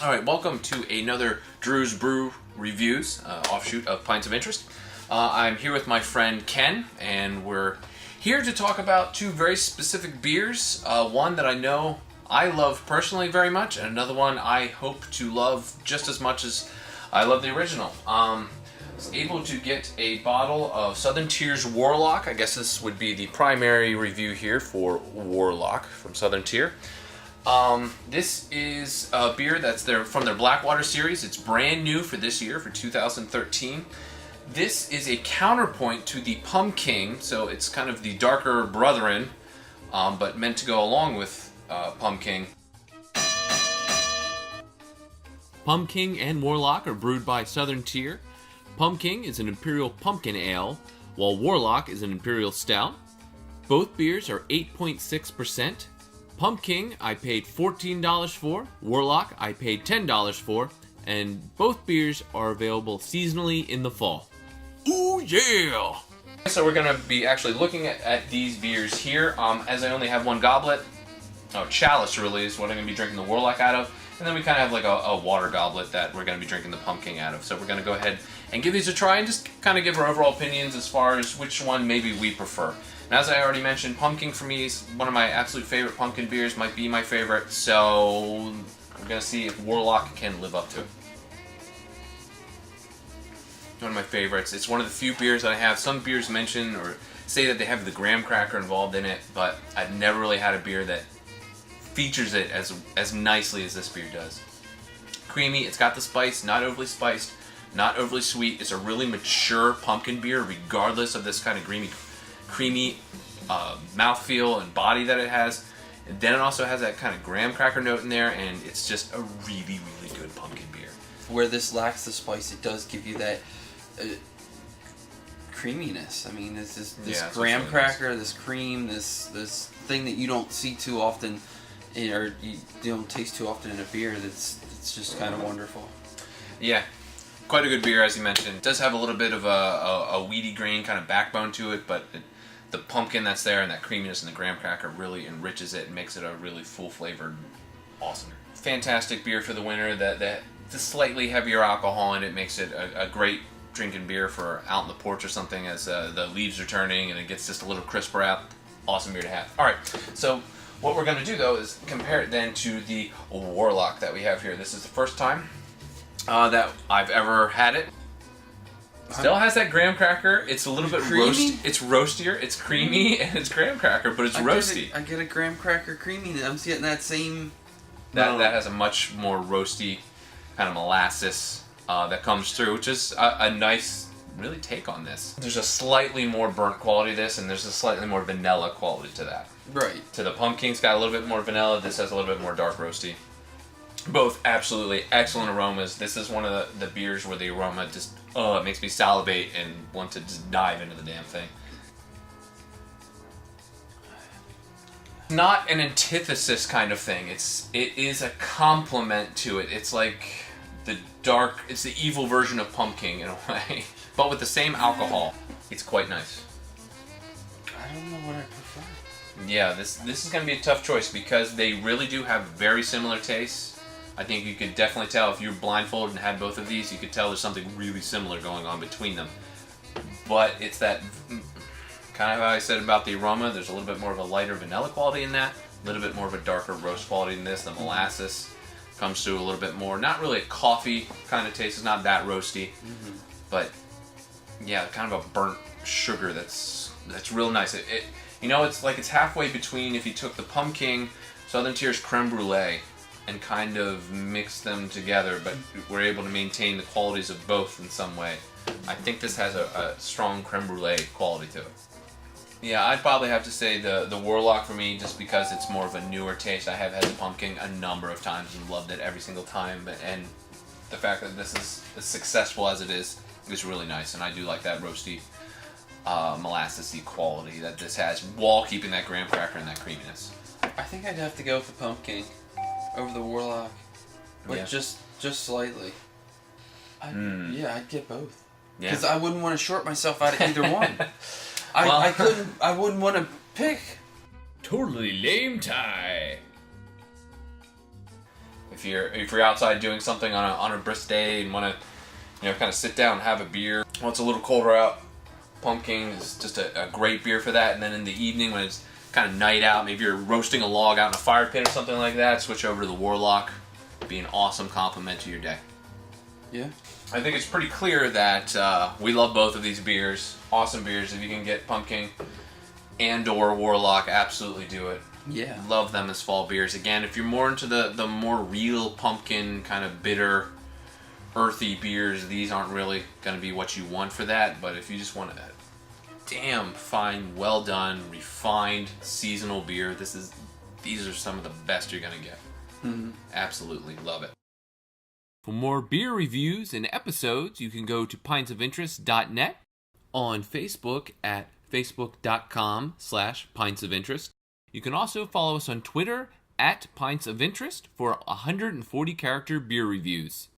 Alright, welcome to another Drew's Brew Reviews, offshoot of Pints of Interest. I'm here with my friend Ken, and we're here to talk about two very specific beers. One that I know I love personally very much, and another one I hope to love just as much as I love the original. I was able to get a bottle of Southern Tier's Warlock. I guess this would be the primary review here for Warlock from Southern Tier. This is a beer that's from their Blackwater series. It's brand new for this year, for 2013. This is a counterpoint to the Pumking, so it's kind of the darker brethren, but meant to go along with Pumking. Pumking and Warlock are brewed by Southern Tier. Pumking is an Imperial Pumpkin Ale, while Warlock is an Imperial Stout. Both beers are 8.6%. Pumking I paid $14 for, Warlock I paid $10 for, and both beers are available seasonally in the fall. Ooh yeah! So we're going to be actually looking at these beers here. As I only have one goblet, chalice really is what I'm going to be drinking the Warlock out of, and then we kind of have like a water goblet that we're going to be drinking the Pumking out of. So we're going to go ahead and give these a try and just kind of give our overall opinions as far as which one maybe we prefer. And as I already mentioned, Pumking for me is one of my absolute favorite pumpkin beers, might be my favorite, so we're going to see if Warlock can live up to it. One of my favorites. It's one of the few beers that I have. Some beers mention or say that they have the graham cracker involved in it, but I've never really had a beer that features it as nicely as this beer does. Creamy, it's got the spice, not overly spiced, not overly sweet. It's a really mature pumpkin beer regardless of this kind of creamy mouthfeel and body that it has. And then it also has that kind of graham cracker note in there, and it's just a really, really good pumpkin beer. Where this lacks the spice, it does give you that creaminess. I mean, it's this graham cracker, this cream, this thing that you don't see too often, or you don't taste too often in a beer. It's just kind of wonderful. Yeah. Quite a good beer, as you mentioned. It does have a little bit of a weedy grain kind of backbone to it, but the pumpkin that's there and that creaminess and the graham cracker really enriches it and makes it a really full-flavored, awesome. Fantastic beer for the winter. The slightly heavier alcohol in it makes it a great drinking beer for out on the porch or something as the leaves are turning and it gets just a little crisper out. Awesome beer to have. All right, so what we're going to do, though, is compare it then to the Warlock that we have here. This is the first time that I've ever had it. Still has that graham cracker. It's a little bit roasty. It's roastier. It's creamy and it's graham cracker, but it's roasty. I get a graham cracker creamy. I'm getting that same. That has a much more roasty kind of molasses that comes through, which is a nice really take on this. There's a slightly more burnt quality to this, and there's a slightly more vanilla quality to that. Right. To the Pumpkin's got a little bit more vanilla. This has a little bit more dark roasty. Both absolutely excellent aromas. This is one of the beers where the aroma just, it makes me salivate and want to just dive into the damn thing. Not an antithesis kind of thing. It is a complement to it. It's like it's the evil version of Pumking in a way, but with the same alcohol. It's quite nice. I don't know what I prefer. Yeah, this is going to be a tough choice because they really do have very similar tastes. I think you could definitely tell if you're blindfolded and had both of these, you could tell there's something really similar going on between them. But it's that kind of how I said about the aroma. There's a little bit more of a lighter vanilla quality in that, a little bit more of a darker roast quality in this. The molasses comes through a little bit more. Not really a coffee kind of taste. It's not that roasty, but yeah, kind of a burnt sugar that's real nice. It's like it's halfway between if you took the Pumking, Southern Tier's creme brulee, and kind of mix them together, but we're able to maintain the qualities of both in some way. I think this has a strong creme brulee quality to it. Yeah, I'd probably have to say the Warlock for me, just because it's more of a newer taste. I have had the Pumking a number of times and loved it every single time, and the fact that this is as successful as it is really nice, and I do like that roasty, molassesy quality that this has, while keeping that graham cracker and that creaminess. I think I'd have to go with the Pumking over the Warlock, but just slightly. I'd get both. Because I wouldn't want to short myself out of either one. I wouldn't want to pick. Totally lame tie. If you're outside doing something on a brisk day and want to kind of sit down and have a beer. Well, it's a little colder out. Pumpkin is just a great beer for that. And then in the evening when it's kind of night out, maybe you're roasting a log out in a fire pit or something like that, switch over to the Warlock. It'd be an awesome complement to your day. Yeah. I think it's pretty clear that we love both of these beers. Awesome beers. If you can get Pumpkin and or Warlock, absolutely do it. Yeah. Love them as fall beers. Again, if you're more into the more real pumpkin, kind of bitter, earthy beers, these aren't really going to be what you want for that. But if you just want a damn fine, well done, refined, seasonal beer, these are some of the best you're going to get. Mm-hmm. Absolutely love it. For more beer reviews and episodes, you can go to pintsofinterest.net, on Facebook at facebook.com/pintsofinterest. You can also follow us on Twitter at Pints of Interest for 140 character beer reviews.